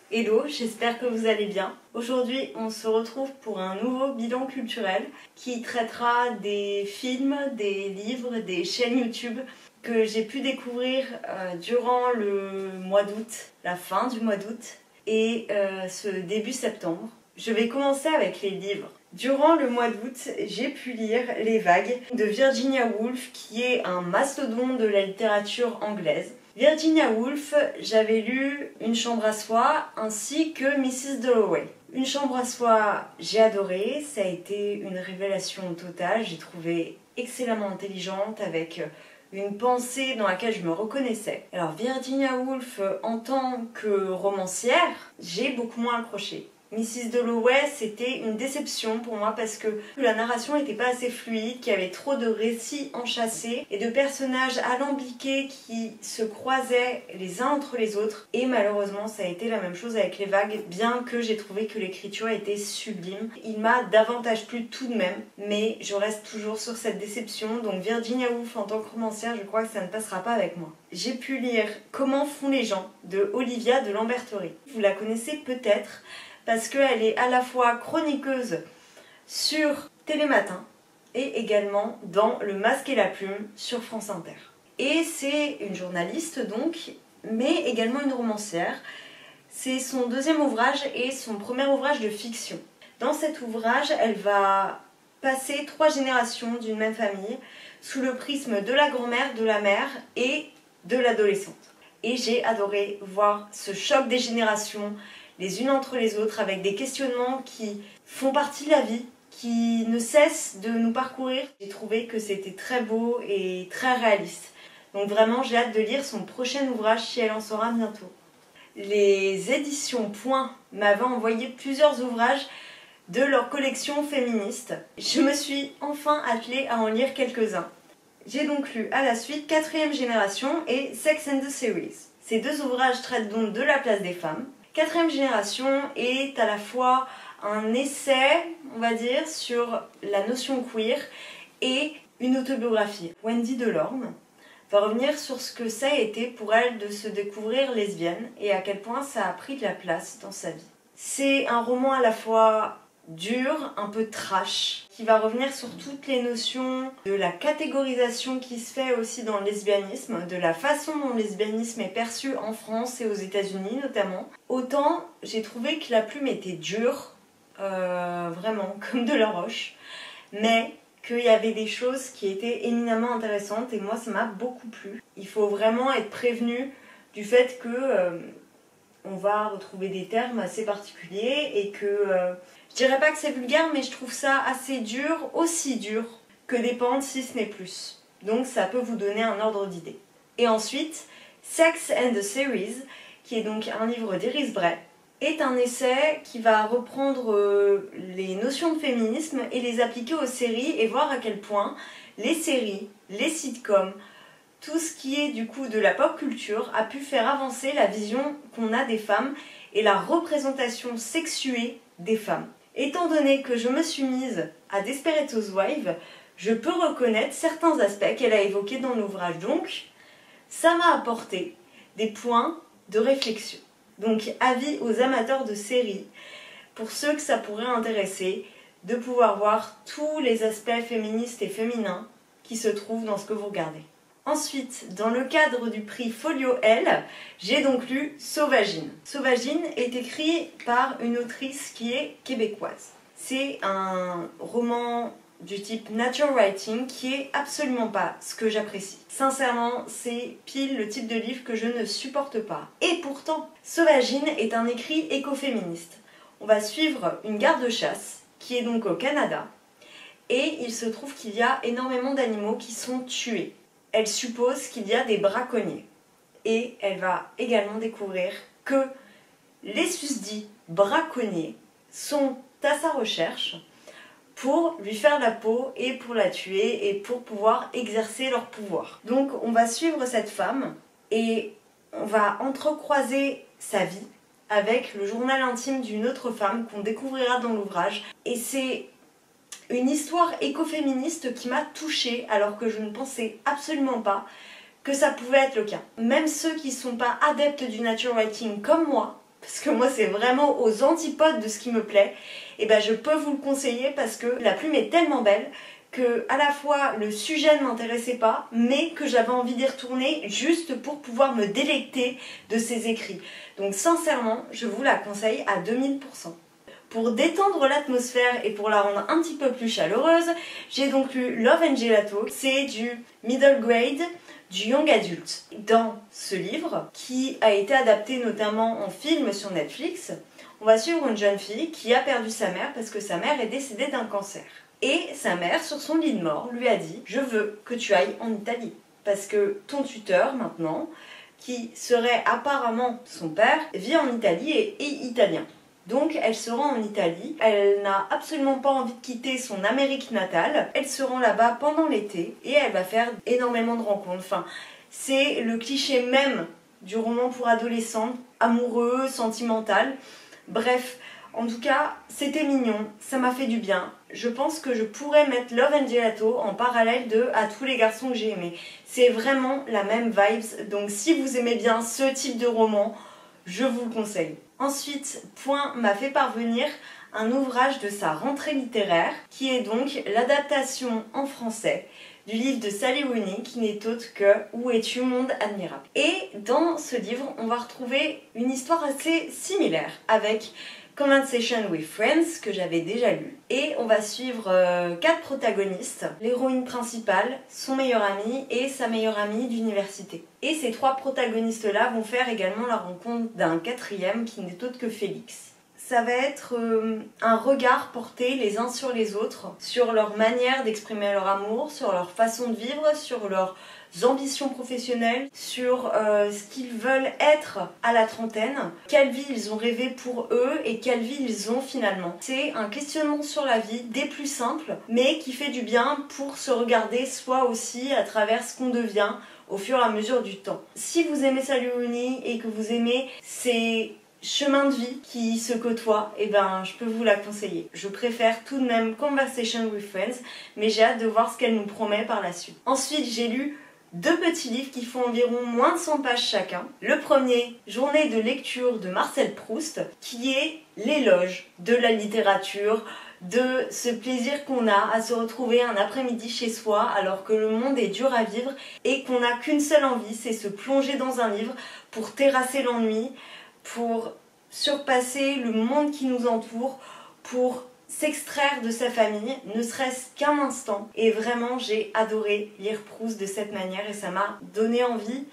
Hello, j'espère que vous allez bien. Aujourd'hui, on se retrouve pour un nouveau bilan culturel qui traitera des films, des livres, des chaînes YouTube que j'ai pu découvrir durant le mois d'août, la fin du mois d'août et ce début septembre. Je vais commencer avec les livres. Durant le mois d'août, j'ai pu lire Les Vagues de Virginia Woolf, qui est un mastodonte de la littérature anglaise. Virginia Woolf, j'avais lu Une chambre à soi ainsi que Mrs. Dalloway. Une chambre à soi, j'ai adoré, ça a été une révélation totale, j'ai trouvé excellemment intelligente avec une pensée dans laquelle je me reconnaissais. Alors Virginia Woolf, en tant que romancière, j'ai beaucoup moins accroché. Mrs. Dalloway, c'était une déception pour moi parce que la narration n'était pas assez fluide, qu'il y avait trop de récits enchâssés et de personnages alambiqués qui se croisaient les uns entre les autres. Et malheureusement, ça a été la même chose avec Les Vagues, bien que j'ai trouvé que l'écriture était sublime. Il m'a davantage plu tout de même, mais je reste toujours sur cette déception. Donc Virginia Woolf, en tant que romancière, je crois que ça ne passera pas avec moi. J'ai pu lire Comment font les gens de Olivia de Lamberthery. Vous la connaissez peut-être, parce qu'elle est à la fois chroniqueuse sur Télématin et également dans Le Masque et la Plume sur France Inter. Et c'est une journaliste donc, mais également une romancière. C'est son deuxième ouvrage et son premier ouvrage de fiction. Dans cet ouvrage, elle va passer 3 générations d'une même famille sous le prisme de la grand-mère, de la mère et de l'adolescente. Et j'ai adoré voir ce choc des générations, les unes entre les autres, avec des questionnements qui font partie de la vie, qui ne cessent de nous parcourir. J'ai trouvé que c'était très beau et très réaliste. Donc vraiment, j'ai hâte de lire son prochain ouvrage si elle en sera bientôt. Les éditions Point m'avaient envoyé plusieurs ouvrages de leur collection féministe. Je me suis enfin attelée à en lire quelques-uns. J'ai donc lu à la suite 4e génération et Sex and the Series. Ces 2 ouvrages traitent donc de la place des femmes. 4e génération est à la fois un essai, on va dire, sur la notion queer et une autobiographie. Wendy Delorme va revenir sur ce que ça a été pour elle de se découvrir lesbienne et à quel point ça a pris de la place dans sa vie. C'est un roman à la fois dur, un peu trash, qui va revenir sur toutes les notions de la catégorisation qui se fait aussi dans le lesbianisme, de la façon dont le lesbianisme est perçu en France et aux États-Unis notamment. Autant j'ai trouvé que la plume était dure, vraiment comme de la roche, mais qu'il y avait des choses qui étaient éminemment intéressantes et moi ça m'a beaucoup plu. Il faut vraiment être prévenu du fait que on va retrouver des termes assez particuliers et que je dirais pas que c'est vulgaire, mais je trouve ça assez dur, aussi dur que des pentes si ce n'est plus. Donc ça peut vous donner un ordre d'idée. Et ensuite, Sex and the Series, qui est donc un livre d'Iris Bray, est un essai qui va reprendre les notions de féminisme et les appliquer aux séries et voir à quel point les séries, les sitcoms, tout ce qui est du coup de la pop culture a pu faire avancer la vision qu'on a des femmes et la représentation sexuée des femmes. Étant donné que je me suis mise à Desperate Housewives, je peux reconnaître certains aspects qu'elle a évoqués dans l'ouvrage. Donc, ça m'a apporté des points de réflexion. Donc, avis aux amateurs de séries, pour ceux que ça pourrait intéresser, de pouvoir voir tous les aspects féministes et féminins qui se trouvent dans ce que vous regardez. Ensuite, dans le cadre du prix Folio L, j'ai donc lu Sauvagine. Sauvagine est écrit par une autrice qui est québécoise. C'est un roman du type nature writing qui est absolument pas ce que j'apprécie. Sincèrement, c'est pile le type de livre que je ne supporte pas. Et pourtant, Sauvagine est un écrit écoféministe. On va suivre une garde-chasse qui est donc au Canada et il se trouve qu'il y a énormément d'animaux qui sont tués. Elle suppose qu'il y a des braconniers. Et elle va également découvrir que les susdits braconniers sont à sa recherche pour lui faire la peau et pour la tuer et pour pouvoir exercer leur pouvoir. Donc on va suivre cette femme et on va entrecroiser sa vie avec le journal intime d'une autre femme qu'on découvrira dans l'ouvrage. Et c'est une histoire écoféministe qui m'a touchée alors que je ne pensais absolument pas que ça pouvait être le cas. Même ceux qui ne sont pas adeptes du nature writing comme moi parce que moi c'est vraiment aux antipodes de ce qui me plaît, et ben je peux vous le conseiller parce que la plume est tellement belle que à la fois le sujet ne m'intéressait pas, mais que j'avais envie d'y retourner juste pour pouvoir me délecter de ses écrits. Donc sincèrement, je vous la conseille à 2000%. Pour détendre l'atmosphère et pour la rendre un petit peu plus chaleureuse, j'ai donc lu Love and Gelato. C'est du middle grade, du young adult. Dans ce livre, qui a été adapté notamment en film sur Netflix, on va suivre une jeune fille qui a perdu sa mère parce que sa mère est décédée d'un cancer. Et sa mère, sur son lit de mort, lui a dit « Je veux que tu ailles en Italie. Parce que ton tuteur, maintenant, qui serait apparemment son père, vit en Italie et est italien. » Donc elle se rend en Italie, elle n'a absolument pas envie de quitter son Amérique natale, elle se rend là-bas pendant l'été et elle va faire énormément de rencontres. Enfin, c'est le cliché même du roman pour adolescents, amoureux, sentimental, bref, en tout cas, c'était mignon, ça m'a fait du bien. Je pense que je pourrais mettre Love and Gelato en parallèle de À tous les garçons que j'ai aimés. C'est vraiment la même vibes, donc si vous aimez bien ce type de roman, je vous le conseille. Ensuite, Point m'a fait parvenir un ouvrage de sa rentrée littéraire, qui est donc l'adaptation en français du livre de Sally Rooney, qui n'est autre que Où es-tu, monde admirable. Et dans ce livre, on va retrouver une histoire assez similaire avec Conversation with Friends, que j'avais déjà lu. Et on va suivre 4 protagonistes, l'héroïne principale, son meilleur ami et sa meilleure amie d'université. Et ces 3 protagonistes-là vont faire également la rencontre d'un 4e qui n'est autre que Félix. Ça va être un regard porté les uns sur les autres, sur leur manière d'exprimer leur amour, sur leur façon de vivre, sur leurs ambitions professionnelles, sur ce qu'ils veulent être à la trentaine, quelle vie ils ont rêvé pour eux et quelle vie ils ont finalement. C'est un questionnement sur la vie des plus simples, mais qui fait du bien pour se regarder soi aussi à travers ce qu'on devient au fur et à mesure du temps. Si vous aimez Sally Rooney et que vous aimez ces chemins de vie qui se côtoient, et ben je peux vous la conseiller. Je préfère tout de même Conversation with Friends, mais j'ai hâte de voir ce qu'elle nous promet par la suite. Ensuite, j'ai lu 2 petits livres qui font environ moins de 100 pages chacun. Le premier, Journée de lecture de Marcel Proust, qui est l'éloge de la littérature, de ce plaisir qu'on a à se retrouver un après-midi chez soi alors que le monde est dur à vivre et qu'on n'a qu'une seule envie, c'est se plonger dans un livre pour terrasser l'ennui, pour surpasser le monde qui nous entoure, pour s'extraire de sa famille, ne serait-ce qu'un instant. Et vraiment, j'ai adoré lire Proust de cette manière et ça m'a donné envie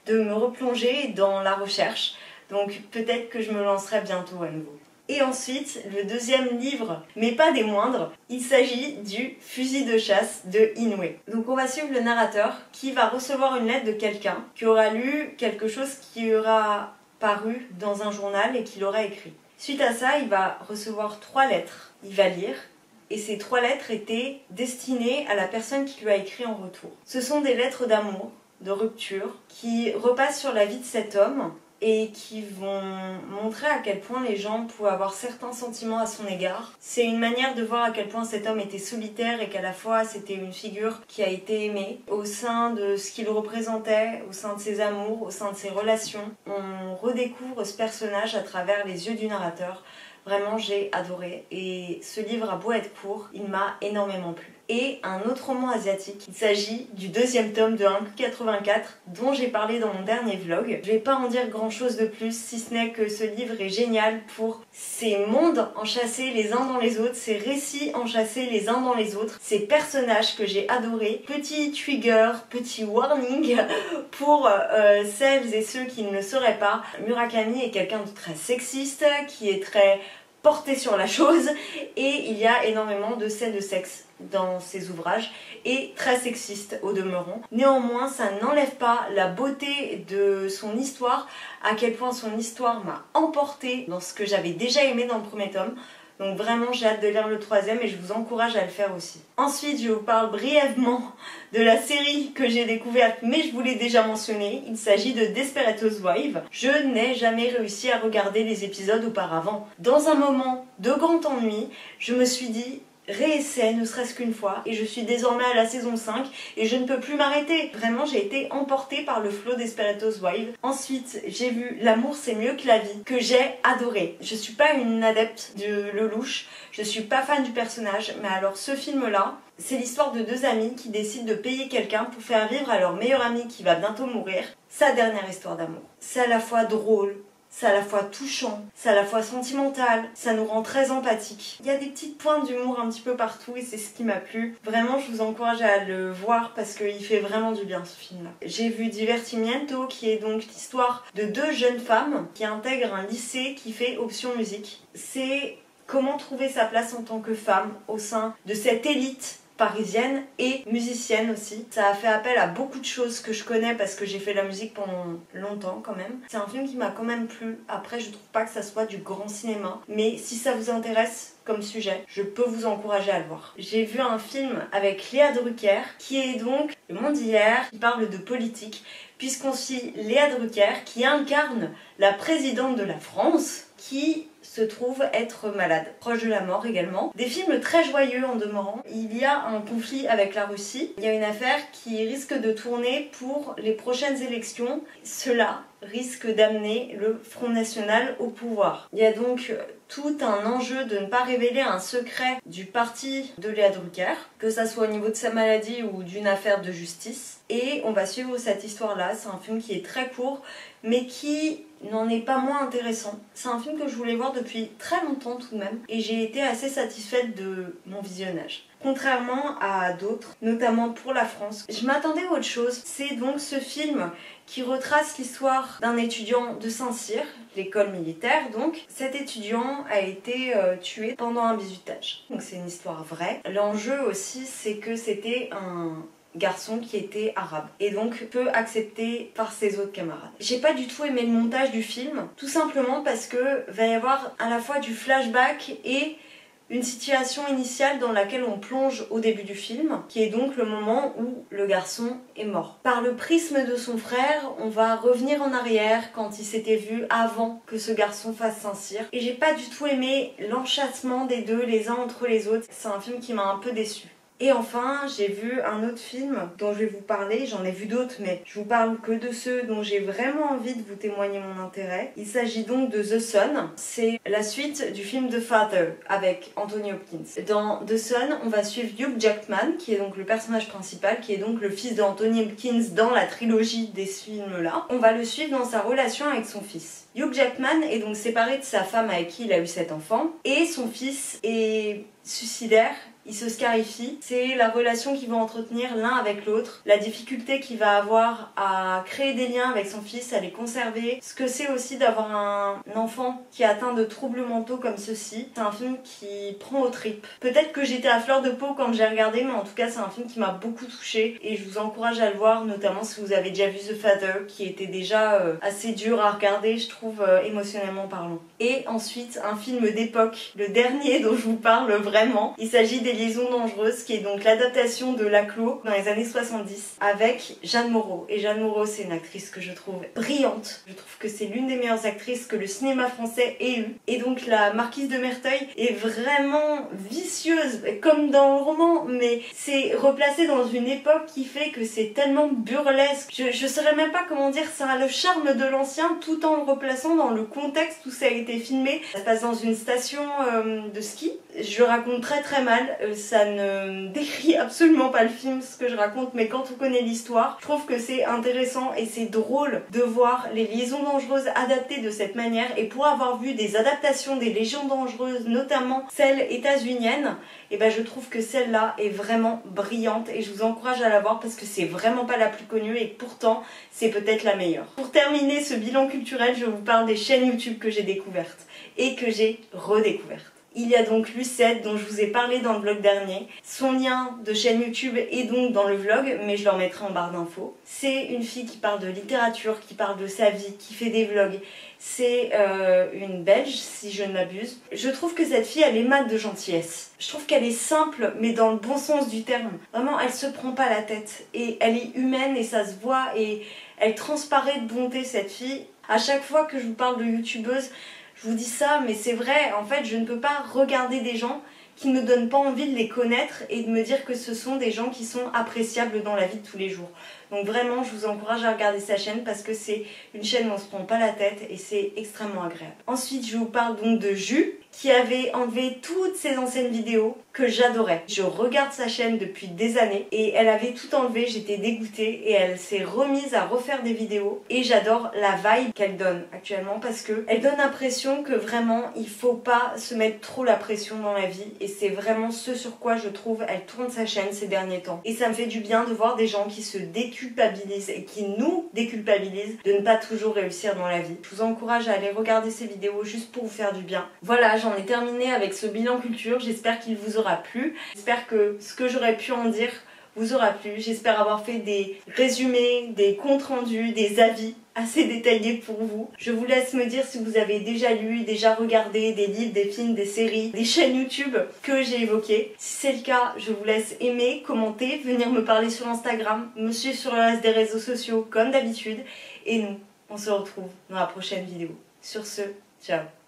de me replonger dans la recherche. Donc peut-être que je me lancerai bientôt à nouveau. Et ensuite, le deuxième livre, mais pas des moindres, il s'agit du Fusil de chasse de Inoue. Donc on va suivre le narrateur qui va recevoir une lettre de quelqu'un qui aura lu quelque chose qui aura paru dans un journal et qu'il aura écrit. Suite à ça, il va recevoir 3 lettres, il va lire, et ces 3 lettres étaient destinées à la personne qui lui a écrit en retour. Ce sont des lettres d'amour, de rupture, qui repassent sur la vie de cet homme et qui vont montrer à quel point les gens pouvaient avoir certains sentiments à son égard. C'est une manière de voir à quel point cet homme était solitaire et qu'à la fois c'était une figure qui a été aimée. Au sein de ce qu'il représentait, au sein de ses amours, au sein de ses relations, on redécouvre ce personnage à travers les yeux du narrateur. Vraiment, j'ai adoré. Et ce livre a beau être court, il m'a énormément plu. Et un autre roman asiatique, il s'agit du 2e tome de Hanku 84 dont j'ai parlé dans mon dernier vlog. Je vais pas en dire grand chose de plus si ce n'est que ce livre est génial pour ces mondes enchâssés les uns dans les autres, ces récits enchâssés les uns dans les autres, ces personnages que j'ai adorés. Petit trigger, petit warning pour celles et ceux qui ne le sauraient pas. Murakami est quelqu'un de très sexiste, qui est très porté sur la chose et il y a énormément de scènes de sexe dans ses ouvrages et très sexiste au demeurant. Néanmoins, ça n'enlève pas la beauté de son histoire, à quel point son histoire m'a emporté dans ce que j'avais déjà aimé dans le premier tome. Donc vraiment, j'ai hâte de lire le 3e et je vous encourage à le faire aussi. Ensuite, je vous parle brièvement de la série que j'ai découverte, mais je vous l'ai déjà mentionné. Il s'agit de Desperate Housewives. Je n'ai jamais réussi à regarder les épisodes auparavant. Dans un moment de grand ennui, je me suis dit, réessaie ne serait-ce qu'une fois et je suis désormais à la saison 5 et je ne peux plus m'arrêter. Vraiment, j'ai été emportée par le flot Desperate Housewives. Ensuite, j'ai vu L'amour c'est mieux que la vie, que j'ai adoré. Je suis pas une adepte de Lelouch, je suis pas fan du personnage, mais alors ce film-là, c'est l'histoire de deux amis qui décident de payer quelqu'un pour faire vivre à leur meilleur ami qui va bientôt mourir sa dernière histoire d'amour. C'est à la fois drôle, c'est à la fois touchant, c'est à la fois sentimental, ça nous rend très empathiques. Il y a des petites pointes d'humour un petit peu partout et c'est ce qui m'a plu. Vraiment, je vous encourage à le voir parce qu'il fait vraiment du bien ce film-là. J'ai vu Divertimiento qui est donc l'histoire de deux jeunes femmes qui intègrent un lycée qui fait option musique. C'est comment trouver sa place en tant que femme au sein de cette élite parisienne et musicienne aussi. Ça a fait appel à beaucoup de choses que je connais parce que j'ai fait de la musique pendant longtemps quand même. C'est un film qui m'a quand même plu. Après, je trouve pas que ça soit du grand cinéma, mais si ça vous intéresse comme sujet, je peux vous encourager à le voir. J'ai vu un film avec Léa Drucker qui est donc Le Monde d'hier, qui parle de politique, puisqu'on suit Léa Drucker qui incarne la présidente de la France qui se trouve être malade, proche de la mort également. Des films très joyeux en demeurant. Il y a un conflit avec la Russie. Il y a une affaire qui risque de tourner pour les prochaines élections. Cela risque d'amener le Front National au pouvoir. Il y a donc tout un enjeu de ne pas révéler un secret du parti de Léa Drucker, que ça soit au niveau de sa maladie ou d'une affaire de justice. Et on va suivre cette histoire-là. C'est un film qui est très court, mais qui n'en est pas moins intéressant. C'est un film que je voulais voir depuis très longtemps tout de même, et j'ai été assez satisfaite de mon visionnage. Contrairement à d'autres, notamment pour la France, je m'attendais à autre chose. C'est donc ce film qui retrace l'histoire d'un étudiant de Saint-Cyr, l'école militaire donc. Cet étudiant a été tué pendant un bizutage. Donc c'est une histoire vraie. L'enjeu aussi, c'est que c'était un garçon qui était arabe et donc peu accepté par ses autres camarades. J'ai pas du tout aimé le montage du film, tout simplement parce que va y avoir à la fois du flashback et une situation initiale dans laquelle on plonge au début du film, qui est donc le moment où le garçon est mort. Par le prisme de son frère, on va revenir en arrière quand il s'était vu avant que ce garçon fasse Saint-Cyr. Et j'ai pas du tout aimé l'enchâssement des deux les uns entre les autres. C'est un film qui m'a un peu déçue. Et enfin, j'ai vu un autre film dont je vais vous parler, j'en ai vu d'autres mais je vous parle que de ceux dont j'ai vraiment envie de vous témoigner mon intérêt. Il s'agit donc de The Son, c'est la suite du film The Father avec Anthony Hopkins. Dans The Son, on va suivre Hugh Jackman qui est donc le personnage principal, qui est donc le fils d'Anthony Hopkins dans la trilogie des films-là. On va le suivre dans sa relation avec son fils. Hugh Jackman est donc séparé de sa femme avec qui il a eu 7 enfants et son fils est suicidaire. Il se scarifie, c'est la relation qu'ils vont entretenir l'un avec l'autre, la difficulté qu'il va avoir à créer des liens avec son fils, à les conserver, ce que c'est aussi d'avoir un enfant qui est atteint de troubles mentaux comme ceci. C'est un film qui prend aux tripes. Peut-être que j'étais à fleur de peau quand j'ai regardé, mais en tout cas c'est un film qui m'a beaucoup touchée et je vous encourage à le voir, notamment si vous avez déjà vu The Father, qui était déjà assez dur à regarder, je trouve, émotionnellement parlant. Et ensuite, un film d'époque, le dernier dont je vous parle vraiment, il s'agit des Liaisons dangereuses, qui est donc l'adaptation de Laclos dans les années 70 avec Jeanne Moreau. Et Jeanne Moreau, c'est une actrice que je trouve brillante. Je trouve que c'est l'une des meilleures actrices que le cinéma français ait eu. Et donc la marquise de Merteuil est vraiment vicieuse, comme dans le roman, mais c'est replacé dans une époque qui fait que c'est tellement burlesque. Je saurais même pas comment dire, ça a le charme de l'ancien tout en le replaçant dans le contexte où ça a été filmé. Ça se passe dans une station de ski. Je raconte très mal, ça ne décrit absolument pas le film ce que je raconte, mais quand on connaît l'histoire, je trouve que c'est intéressant et c'est drôle de voir les liaisons dangereuses adaptées de cette manière. Et pour avoir vu des adaptations des Légions dangereuses, notamment celles états-uniennes, et ben je trouve que celle-là est vraiment brillante et je vous encourage à la voir parce que c'est vraiment pas la plus connue et pourtant c'est peut-être la meilleure. Pour terminer ce bilan culturel, je vous parle des chaînes YouTube que j'ai découvertes et que j'ai redécouvertes. Il y a donc Lucette dont je vous ai parlé dans le vlog dernier. Son lien de chaîne YouTube est donc dans le vlog, mais je le remettrai en barre d'infos. C'est une fille qui parle de littérature, qui parle de sa vie, qui fait des vlogs. C'est une Belge, si je ne m'abuse. Je trouve que cette fille, elle émane de gentillesse. Je trouve qu'elle est simple, mais dans le bon sens du terme. Vraiment, elle se prend pas la tête. Et elle est humaine et ça se voit. Et elle transparaît de bonté, cette fille. À chaque fois que je vous parle de youtubeuse, je vous dis ça, mais c'est vrai, en fait, je ne peux pas regarder des gens qui ne donnent pas envie de les connaître et de me dire que ce sont des gens qui sont appréciables dans la vie de tous les jours. Donc vraiment, je vous encourage à regarder sa chaîne parce que c'est une chaîne où on se prend pas la tête et c'est extrêmement agréable. Ensuite, je vous parle donc de Jus, qui avait enlevé toutes ses anciennes vidéos que j'adorais. Je regarde sa chaîne depuis des années et elle avait tout enlevé, j'étais dégoûtée et elle s'est remise à refaire des vidéos et j'adore la vibe qu'elle donne actuellement parce que elle donne l'impression que vraiment il faut pas se mettre trop la pression dans la vie et c'est vraiment ce sur quoi je trouve elle tourne sa chaîne ces derniers temps. Et ça me fait du bien de voir des gens qui se déculpabilisent et qui nous déculpabilisent de ne pas toujours réussir dans la vie. Je vous encourage à aller regarder ces vidéos juste pour vous faire du bien. Voilà, j'en ai terminé avec ce bilan culture, j'espère qu'il vous aura plu. J'espère que ce que j'aurais pu en dire vous aura plu. J'espère avoir fait des résumés, des comptes rendus, des avis assez détaillés pour vous. Je vous laisse me dire si vous avez déjà lu, déjà regardé des livres, des films, des séries, des chaînes YouTube que j'ai évoquées. Si c'est le cas, je vous laisse aimer, commenter, venir me parler sur Instagram, me suivre sur le reste des réseaux sociaux comme d'habitude. Et nous, on se retrouve dans la prochaine vidéo. Sur ce, ciao.